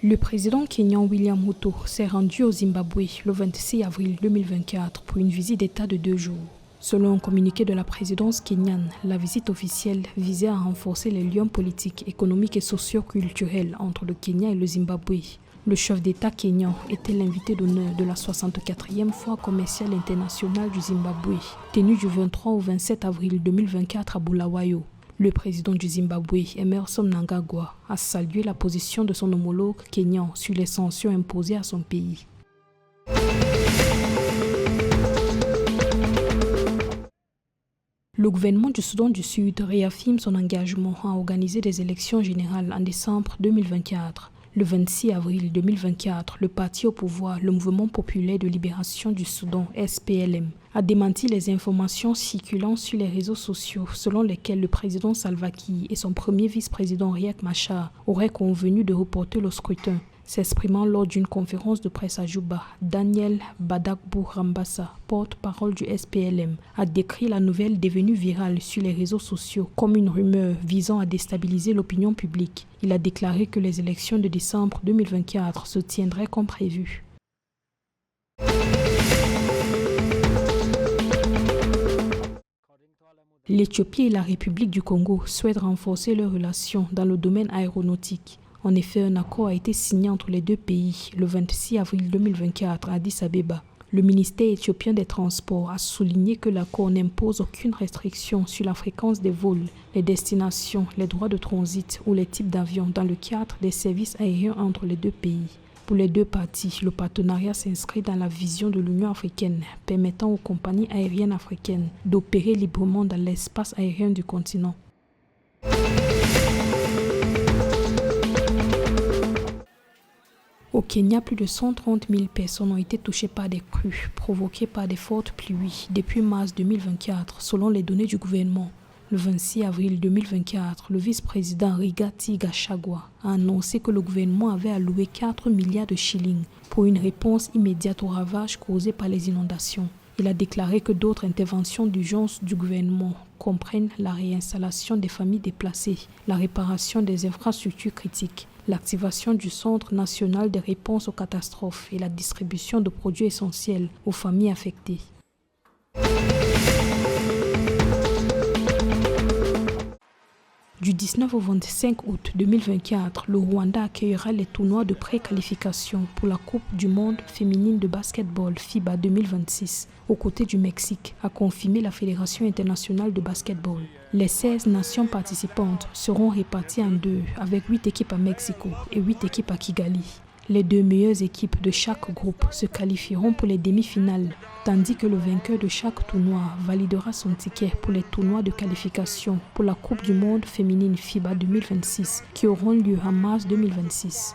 Le président kenyan William Ruto s'est rendu au Zimbabwe le 26 avril 2024 pour une visite d'État de 2 jours. Selon un communiqué de la présidence kenyane, la visite officielle visait à renforcer les liens politiques, économiques et socio-culturels entre le Kenya et le Zimbabwe. Le chef d'État kenyan était l'invité d'honneur de la 64e Foire commerciale internationale du Zimbabwe, tenue du 23 au 27 avril 2024 à Bulawayo. Le président du Zimbabwe, Emmerson Mnangagwa, a salué la position de son homologue kenyan sur les sanctions imposées à son pays. Le gouvernement du Soudan du Sud réaffirme son engagement à organiser des élections générales en décembre 2024. Le 26 avril 2024, le parti au pouvoir, le Mouvement populaire de libération du Soudan, SPLM, a démenti les informations circulant sur les réseaux sociaux selon lesquelles le président Salva Kiir et son premier vice-président Riek Machar auraient convenu de reporter le scrutin. S'exprimant lors d'une conférence de presse à Juba, Daniel Badakbou Rambassa, porte-parole du SPLM, a décrit la nouvelle devenue virale sur les réseaux sociaux comme une rumeur visant à déstabiliser l'opinion publique. Il a déclaré que les élections de décembre 2024 se tiendraient comme prévu. L'Éthiopie et la République du Congo souhaitent renforcer leurs relations dans le domaine aéronautique. En effet, un accord a été signé entre les deux pays le 26 avril 2024 à Addis Abeba. Le ministère éthiopien des Transports a souligné que l'accord n'impose aucune restriction sur la fréquence des vols, les destinations, les droits de transit ou les types d'avions dans le cadre des services aériens entre les deux pays. Pour les deux parties, le partenariat s'inscrit dans la vision de l'Union africaine, permettant aux compagnies aériennes africaines d'opérer librement dans l'espace aérien du continent. Au Kenya, plus de 130 000 personnes ont été touchées par des crues provoquées par des fortes pluies depuis mars 2024, selon les données du gouvernement. Le 26 avril 2024, le vice-président Rigathi Gachagua a annoncé que le gouvernement avait alloué 4 milliards de shillings pour une réponse immédiate aux ravages causés par les inondations. Il a déclaré que d'autres interventions d'urgence du gouvernement comprennent la réinstallation des familles déplacées, la réparation des infrastructures critiques, l'activation du Centre national de réponse aux catastrophes et la distribution de produits essentiels aux familles affectées. Du 19 au 25 août 2024, le Rwanda accueillera les tournois de pré-qualification pour la Coupe du monde féminine de basketball FIBA 2026, aux côtés du Mexique, a confirmé la Fédération internationale de basketball. Les 16 nations participantes seront réparties en deux, avec 8 équipes à Mexico et 8 équipes à Kigali. Les 2 meilleures équipes de chaque groupe se qualifieront pour les demi-finales, tandis que le vainqueur de chaque tournoi validera son ticket pour les tournois de qualification pour la Coupe du monde féminine FIBA 2026 qui auront lieu en mars 2026.